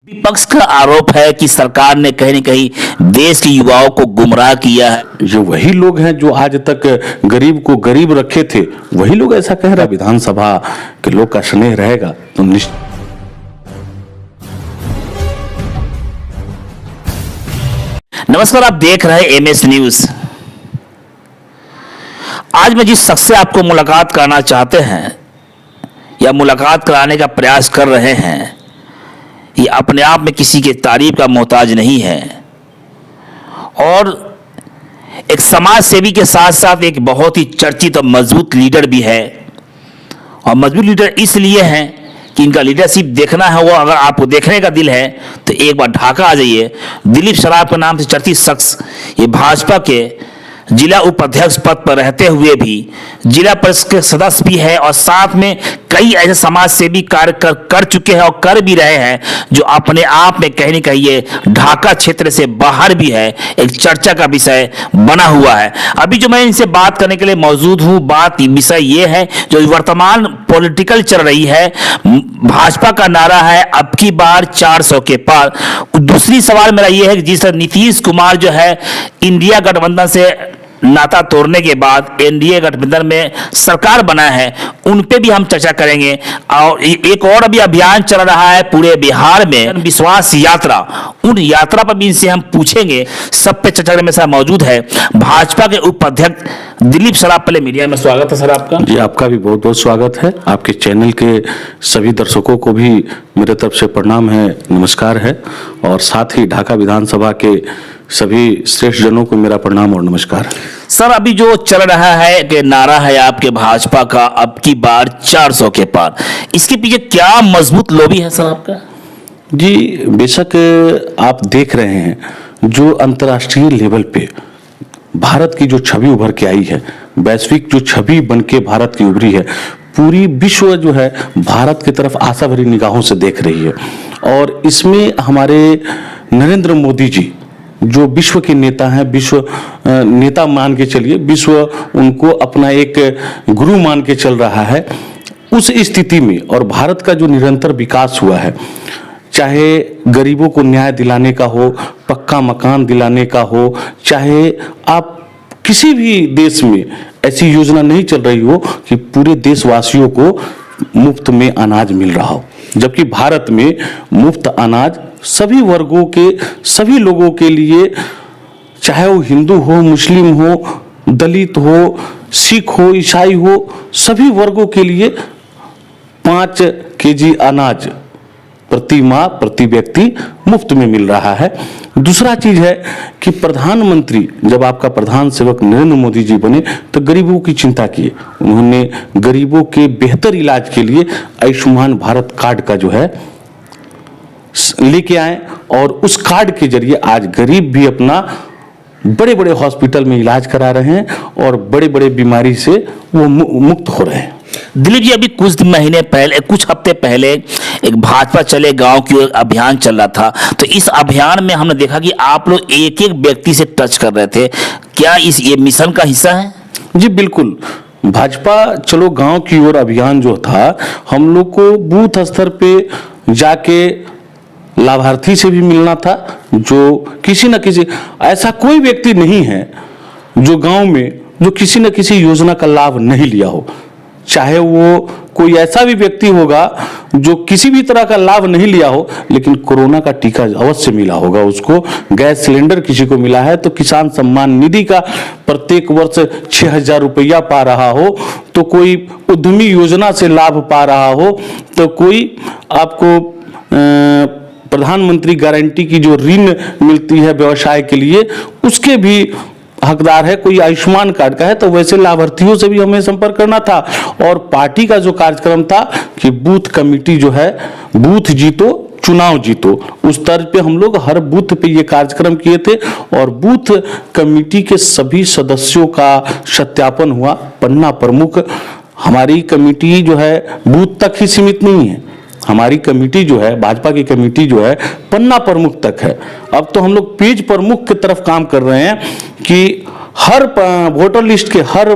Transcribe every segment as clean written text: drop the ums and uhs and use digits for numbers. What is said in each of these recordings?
विपक्ष का आरोप है कि सरकार ने कहीं न कहीं देश के युवाओं को गुमराह किया है। जो वही लोग हैं जो आज तक गरीब को गरीब रखे थे, वही लोग ऐसा कह रहा है। विधानसभा के लोग का स्नेह रहेगा तो निश्चित। नमस्कार, आप देख रहे हैं एमएस न्यूज। आज मैं जिस शख्स से आपको मुलाकात कराना चाहते हैं या मुलाकात कराने का प्रयास कर रहे हैं, ये अपने आप में किसी के तारीफ का मोहताज नहीं है और एक समाज सेवी के साथ साथ एक बहुत ही चर्चित और मजबूत लीडर भी है। और मजबूत लीडर इसलिए हैं कि इनका लीडरशिप देखना है, वो अगर आपको देखने का दिल है तो एक बार ढाका आ जाइए। दिलीप सराफ के नाम से चर्चित शख्स, ये भाजपा के जिला उपाध्यक्ष पद पर रहते हुए भी जिला परिषद के सदस्य भी है और साथ में कई ऐसे समाज सेवी कार्य कर चुके हैं और कर भी रहे हैं, जो अपने आप में कहीं न कहीं ये ढाका क्षेत्र से बाहर भी है, एक चर्चा का विषय बना हुआ है। अभी जो मैं इनसे बात करने के लिए मौजूद हूँ, बात विषय ये है जो वर्तमान पॉलिटिकल चल रही है। भाजपा का नारा है अब की बार 400 के पार। दूसरी सवाल मेरा ये है कि जिस तरह नीतीश कुमार जो है इंडिया गठबंधन से नाता तोड़ने के बाद एनडीए गठबंधन में सरकार बना है, उन पे भी हम चर्चा करेंगे। और एक और अभी अभियान चल रहा है पूरे बिहार में, विश्वास यात्रा, उन यात्रा पर भी इनसे हम पूछेंगे। सब पे चर्चा में साथ मौजूद है भाजपा के उपाध्यक्ष दिलीप सराफ। पहले मीडिया में स्वागत है सर आपका। जी, आपका भी बहुत बहुत स्वागत है। आपके चैनल के सभी दर्शकों को भी मेरे तरफ से प्रणाम है, नमस्कार है। और साथ ही ढाका विधानसभा के सभी श्रेष्ठ जनों को मेरा प्रणाम और नमस्कार। सर, अभी जो चल रहा है कि नारा है आपके भाजपा का अब की बार 400 के पार, इसके पीछे क्या मजबूत लॉबी है सर आपका? जी, बेशक आप देख रहे हैं जो अंतर्राष्ट्रीय लेवल पे भारत की जो छवि उभर के आई है, वैश्विक जो छवि बन के भारत की उभरी है, पूरी विश्व जो है भारत की तरफ आशा भरी निगाहों से देख रही है। और इसमें हमारे नरेंद्र मोदी जी जो विश्व के नेता हैं, विश्व नेता मान के चलिए, विश्व उनको अपना एक गुरु मान के चल रहा है। उस स्थिति में और भारत का जो निरंतर विकास हुआ है, चाहे गरीबों को न्याय दिलाने का हो, पक्का मकान दिलाने का हो, चाहे आप किसी भी देश में ऐसी योजना नहीं चल रही हो कि पूरे देशवासियों को मुफ्त में अनाज मिल रहा हो, जबकि भारत में मुफ्त अनाज सभी वर्गों के सभी लोगों के लिए, चाहे वो हिंदू हो, मुस्लिम हो, दलित हो, सिख हो, ईसाई हो, सभी वर्गों के लिए 5 केजी अनाज प्रति माह प्रति व्यक्ति मुफ्त में मिल रहा है। दूसरा चीज है कि प्रधानमंत्री जब आपका प्रधान सेवक नरेंद्र मोदी जी बने तो गरीबों की चिंता की। उन्होंने गरीबों के बेहतर इलाज के लिए आयुष्मान भारत कार्ड का जो है लेके आए और उस कार्ड के जरिए आज गरीब भी अपना बड़े बड़े हॉस्पिटल में इलाज करा रहे हैं और बड़े बड़े बीमारी से वो मुक्त हो रहे हैं। दिलीप जी, अभी कुछ हफ्ते पहले एक भाजपा चले गांव की ओर अभियान चल रहा था, तो इस अभियान में हमने देखा कि आप लोग एक एक व्यक्ति से टच कर रहे थे। क्या ये मिशन का हिस्सा है? जी बिल्कुल। भाजपा चलो गांव की ओर अभियान जो था, हम लोग को बूथ स्तर पे जाके लाभार्थी से भी मिलना था, जो किसी न किसी, ऐसा कोई व्यक्ति नहीं है जो गांव में जो किसी न किसी योजना का लाभ नहीं लिया हो। चाहे वो कोई ऐसा भी व्यक्ति होगा जो किसी भी तरह का लाभ नहीं लिया हो, लेकिन कोरोना का टीका अवश्य मिला होगा उसको, गैस सिलेंडर किसी को मिला है, तो किसान सम्मान निधि का प्रत्येक वर्ष 6,000 रुपया पा रहा हो, तो कोई उद्यमी योजना से लाभ पा रहा हो, तो कोई आपको प्रधानमंत्री गारंटी की जो ऋण मिलती है व्यवसाय के लिए, उसके भी हकदार है। कोई आयुष्मान कार्ड का है, तो वैसे लाभार्थियों से भी हमें संपर्क करना था। और पार्टी का जो कार्यक्रम था कि बूथ कमेटी जो है, बूथ जीतो चुनाव जीतो, उस तर्ज पे हम लोग हर बूथ पे ये कार्यक्रम किए थे और बूथ कमेटी के सभी सदस्यों का सत्यापन हुआ। पन्ना प्रमुख, हमारी कमेटी जो है बूथ तक ही सीमित नहीं है, हमारी कमेटी जो है, भाजपा की कमेटी जो है, पन्ना प्रमुख तक है। अब तो हम लोग पेज प्रमुख की तरफ काम कर रहे हैं कि हर वोटर लिस्ट के हर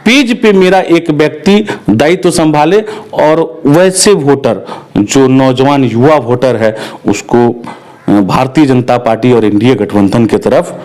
पेज पे मेरा एक व्यक्ति दायित्व संभाले और वैसे वोटर जो नौजवान युवा वोटर है उसको भारतीय जनता पार्टी और एनडीए गठबंधन की तरफ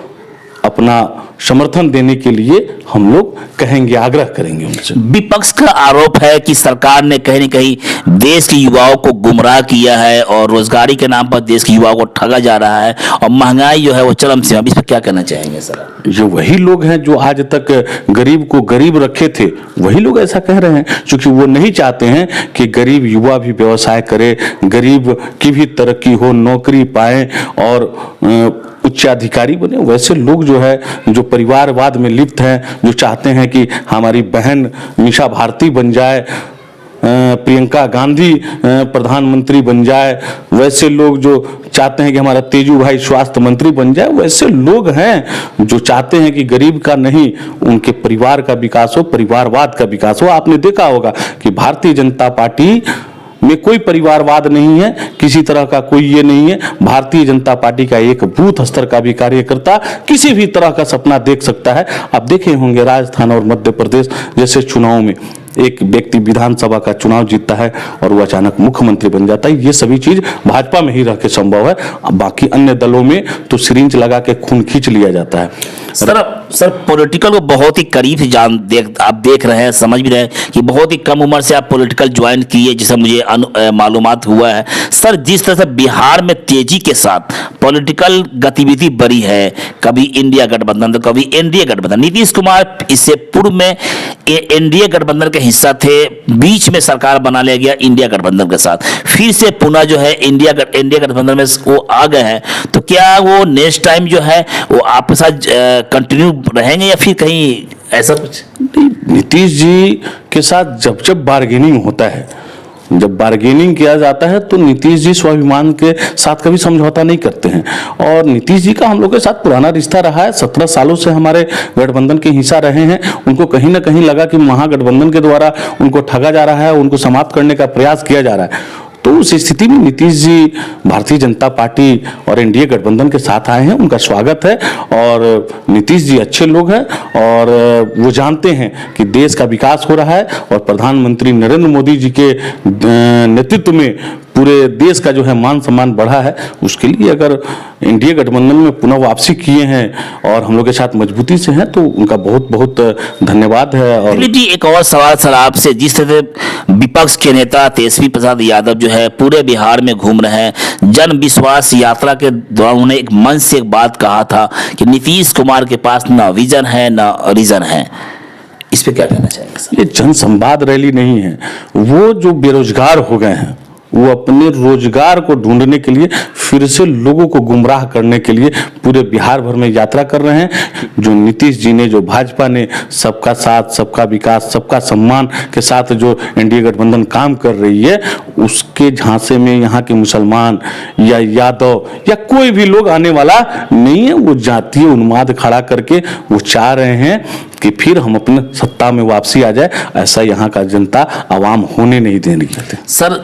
अपना समर्थन देने के लिए हम लोग कहेंगे, आग्रह करेंगे उनसे। विपक्ष का आरोप है कि सरकार ने कहीं न कहीं देश के युवाओं को गुमराह किया है और रोजगारी के नाम पर देश के युवाओं को ठगा जा रहा है और महंगाई जो है वो चरम सीमा। इस पर क्या कहना चाहेंगे सर? ये वही लोग हैं जो आज तक गरीब को गरीब रखे थे, वही लोग ऐसा कह रहे हैं, क्योंकि वो नहीं चाहते हैं कि गरीब युवा भी व्यवसाय करे, गरीब की भी तरक्की हो, नौकरी पाए और उच्चाधिकारी बने। वैसे लोग जो है जो परिवारवाद में लिप्त हैं, जो चाहते हैं कि हमारी बहन मीसा भारती बन जाए, प्रियंका गांधी प्रधानमंत्री बन जाए, वैसे लोग जो चाहते हैं कि हमारा तेजू भाई स्वास्थ्य मंत्री बन जाए, वैसे लोग हैं जो चाहते हैं कि गरीब का नहीं उनके परिवार का विकास हो, परिवारवाद का विकास हो। आपने देखा होगा कि भारतीय जनता पार्टी में कोई परिवारवाद नहीं है, किसी तरह का कोई ये नहीं है। भारतीय जनता पार्टी का एक बूथ स्तर का भी कार्यकर्ता किसी भी तरह का सपना देख सकता है। आप देखे होंगे राजस्थान और मध्य प्रदेश जैसे चुनाव में एक व्यक्ति विधानसभा का चुनाव जीतता है और वो अचानक मुख्यमंत्री बन जाता है। ये सभी चीज भाजपा में ही रह के संभव है, बाकी अन्य दलों में तो सिरिंज लगा के खून खींच लिया जाता है। सर पॉलिटिकल को बहुत ही करीब से आप देख रहे हैं, समझ भी रहे हैं कि बहुत ही कम उम्र से आप पॉलिटिकल ज्वाइन किए, जिससे मुझे मालूमात हुआ है। सर जिस तरह से बिहार में तेजी के साथ पॉलिटिकल गतिविधि बढ़ी है, कभी इंडिया गठबंधन तो कभी एनडीए गठबंधन। नीतीश कुमार इससे पूर्व में एनडीए गठबंधन के हिस्सा थे, बीच में सरकार बना लिया गया इंडिया गठबंधन के साथ, फिर से पुनः जो है एनडीए गठबंधन में वो आ गए हैं। तो क्या वो नेक्स्ट टाइम जो है वो आपके साथ कंटिन्यू रहेंगे या फिर कहीं ऐसा कुछ? नीतीश जी के साथ जब जब बार्गेनिंग होता है, जब बार्गेनिंग किया जाता है तो नीतीश जी स्वाभिमान के साथ कभी समझौता नहीं करते हैं। और नीतीश जी का हम लोग के साथ पुराना रिश्ता रहा है, 17 सालों से हमारे गठबंधन के हिस्सा रहे हैं। उनको कहीं ना कहीं लगा कि महागठबंधन के द्वारा उनको ठगा जा रहा है, उनको समाप्त करने का प्रयास किया जा रहा है। तो उस स्थिति में नीतीश जी भारतीय जनता पार्टी और एनडीए गठबंधन के साथ आए हैं, उनका स्वागत है। और नीतीश जी अच्छे लोग हैं और वो जानते हैं कि देश का विकास हो रहा है और प्रधानमंत्री नरेंद्र मोदी जी के नेतृत्व में पूरे देश का जो है मान सम्मान बढ़ा है। उसके लिए अगर एनडीए गठबंधन में पुनः वापसी किए हैं और हम लोग के साथ मजबूती से हैं तो उनका बहुत बहुत धन्यवाद है। और जी एक और सवाल सर आपसे, जिस तरह विपक्ष के नेता तेजस्वी प्रसाद यादव जो है पूरे बिहार में घूम रहे हैं, जन विश्वास यात्रा के दौरान उन्होंने एक मंच से एक बात कहा था कि नीतीश कुमार के पास ना विजन है ना रीजन है। इस पे क्या कहना चाहेंगे सर? ये जन संवाद रैली नहीं है, वो जो बेरोजगार हो गए हैं वो अपने रोजगार को ढूंढने के लिए फिर से लोगों को गुमराह करने के लिए पूरे बिहार भर में यात्रा कर रहे हैं। जो नीतीश जी ने, जो भाजपा ने सबका साथ, सबका विकास, सबका सम्मान के साथ जो एनडीए गठबंधन काम कर रही है, उसके झांसे में यहाँ के मुसलमान या यादव या कोई भी लोग आने वाला नहीं है। वो जातीय उन्माद खड़ा करके वो चाह रहे हैं कि फिर हम अपने सत्ता में वापसी आ जाए। ऐसा यहाँ का जनता आवाम होने नहीं देने देते। सर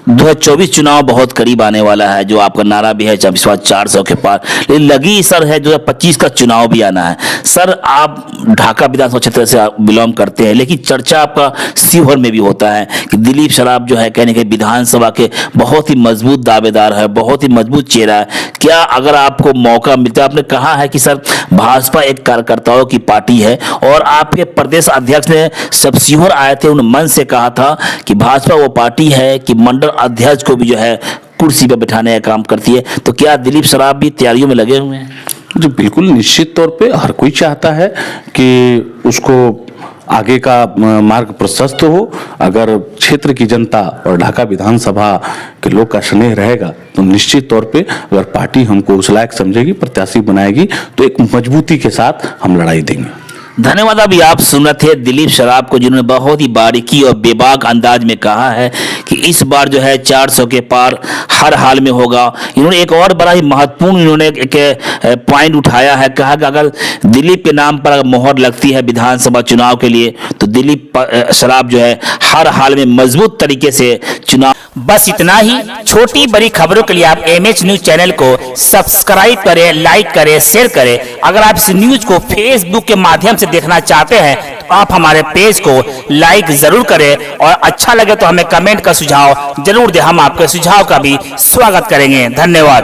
2024 चुनाव बहुत करीब आने वाला है, जो आपका नारा भी है विश्वास 400 के पार, लेकिन लगी सर है 2025 का चुनाव भी आना है। सर आप ढाका विधानसभा क्षेत्र से बिलोंग करते हैं, लेकिन चर्चा आपका शिवहर में भी होता है कि दिलीप सराफ जो है कहने के विधानसभा के बहुत ही मजबूत दावेदार है, बहुत ही मजबूत चेहरा है। क्या अगर आपको मौका मिलता है, आपने कहा है कि सर भाजपा एक कार्यकर्ताओं की पार्टी है और आपके प्रदेश अध्यक्ष ने जब शिवहर आए थे उन मन से कहा था कि भाजपा वो पार्टी है कि मंडल अध्यक्ष को भी जो है कुर्सी पर बिठाने का काम करती है। तो क्या दिलीप सराफ भी तैयारियों में लगे हुए हैं? जो बिल्कुल निश्चित तौर पे हर कोई चाहता है कि उसको आगे का मार्ग प्रशस्त हो। अगर क्षेत्र की जनता और ढाका विधानसभा के लोग का स्नेह रहेगा तो निश्चित तौर पे अगर पार्टी हमको उस लायक समझेगी, प्रत्याशी बनाएगी, तो एक मजबूती के साथ हम लड़ाई देंगे। धन्यवाद। अभी आप सुन रहे थे दिलीप सराफ को, जिन्होंने बहुत ही बारीकी और बेबाक अंदाज में कहा है कि इस बार जो है 400 के पार हर हाल में होगा। इन्होंने एक और बड़ा ही महत्वपूर्ण इन्होंने एक पॉइंट उठाया है, कहा कि अगर दिलीप के नाम पर मोहर लगती है विधानसभा चुनाव के लिए तो दिलीप सराफ जो है हर हाल में मजबूत तरीके से चुनाव। बस इतना ही। छोटी बड़ी खबरों के लिए आप MH न्यूज चैनल को सब्सक्राइब करें, लाइक करें, शेयर करें। अगर आप इस न्यूज को फेसबुक के माध्यम से देखना चाहते हैं तो आप हमारे पेज को लाइक जरूर करें और अच्छा लगे तो हमें कमेंट का सुझाव जरूर दें। हम आपके सुझाव का भी स्वागत करेंगे। धन्यवाद।